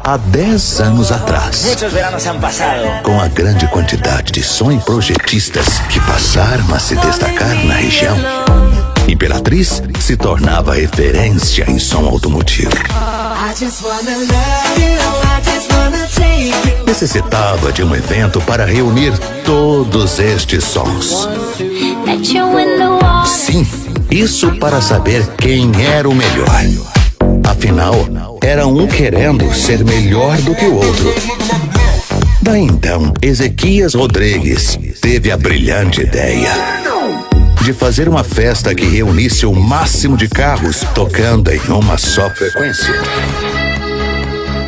há 10 anos atrás. Muitos veranos han passado. Com a grande quantidade de som e projetistas que passaram a se destacar na região, Imperatriz se tornava referência em som automotivo. Necessitava de um evento para reunir todos estes sons. Sim, isso para saber quem era o melhor. Afinal, era um querendo ser melhor do que o outro. Daí então, Ezequias Rodrigues teve a brilhante ideia de fazer uma festa que reunisse o máximo de carros tocando em uma só frequência.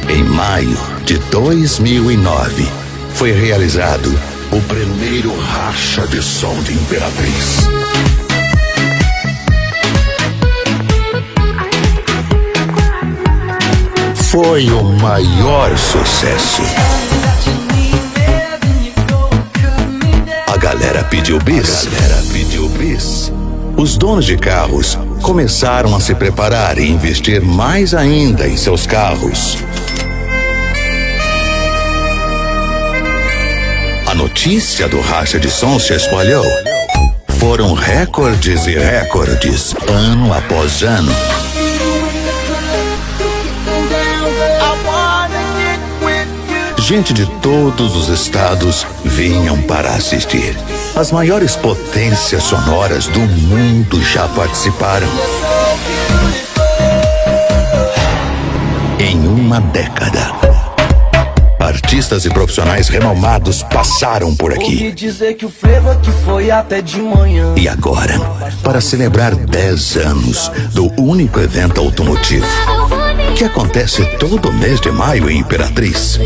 Em maio de 2009, foi realizado o primeiro racha de som de Imperatriz. Foi o maior sucesso. A galera pediu bis. Os donos de carros começaram a se preparar e investir mais ainda em seus carros. A notícia do racha de som se espalhou. Foram recordes e recordes, ano após ano. Gente de todos os estados vinham para assistir. As maiores potências sonoras do mundo já participaram. Em uma década, artistas e profissionais renomados passaram por aqui. Ouvi dizer que o frevo aqui foi até de manhã. E agora, para celebrar 10 anos do único evento automotivo, que acontece todo mês de maio em Imperatriz,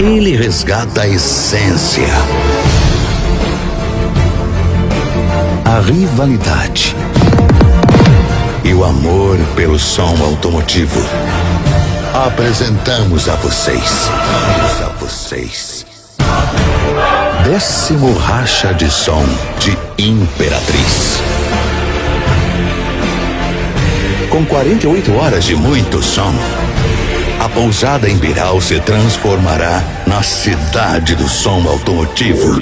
ele resgata a essência, a rivalidade e o amor pelo som automotivo. Apresentamos a vocês 10º racha de som de Imperatriz. Com 48 horas de muito som, a pousada em Birau se transformará na cidade do som automotivo.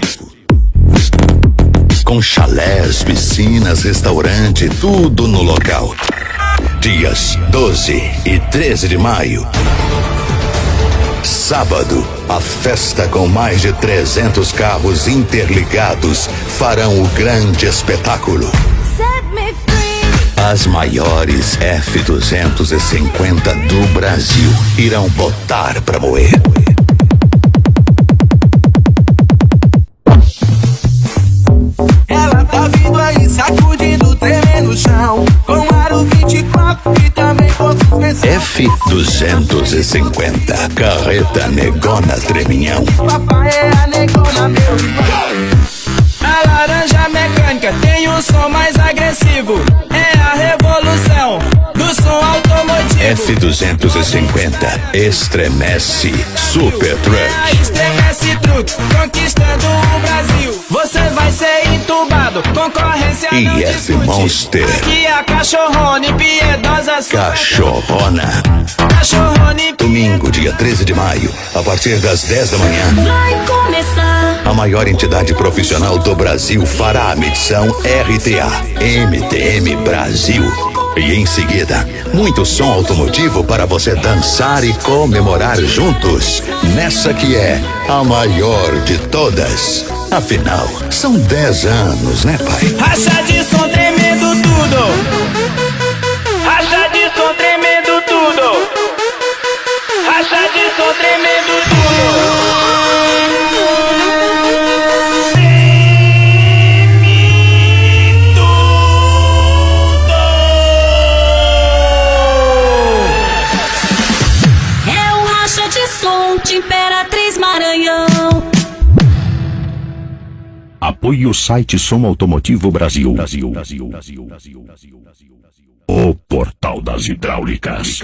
Com chalés, piscinas, restaurante, tudo no local. Dias 12 e 13 de maio. Sábado, a festa com mais de 300 carros interligados farão o grande espetáculo. As maiores F250 do Brasil irão botar pra moer. Ela tá vindo aí sacudindo, tremendo o chão, com aro 24 e também outros pensões. F250, carreta negona treminhão. Papai é a negona, meu irmão. A laranja mecânica tem um som mais agressivo. É a revolução do som automotivo. F250 estremece Super Truck. Estremece truck, conquistando o Brasil. Você vai ser entubado, concorrência E não F discute. Monster. Aqui a cachorrona impiedosa sua. Cachorrona. Cachorrona impiedosa. Domingo, dia 13 de maio, a partir das 10 da manhã. Vai começar. A maior entidade profissional do Brasil fará a medição RTA, MTM Brasil. E em seguida, muito som automotivo para você dançar e comemorar juntos. Nessa que é a maior de todas. Afinal, são 10 anos, né, pai? Racha de som tremendo tudo. Racha de som tremendo tudo. Racha de som tremendo tudo. De Imperatriz Maranhão. Apoie o site Som Automotivo Brasil. O portal das hidráulicas.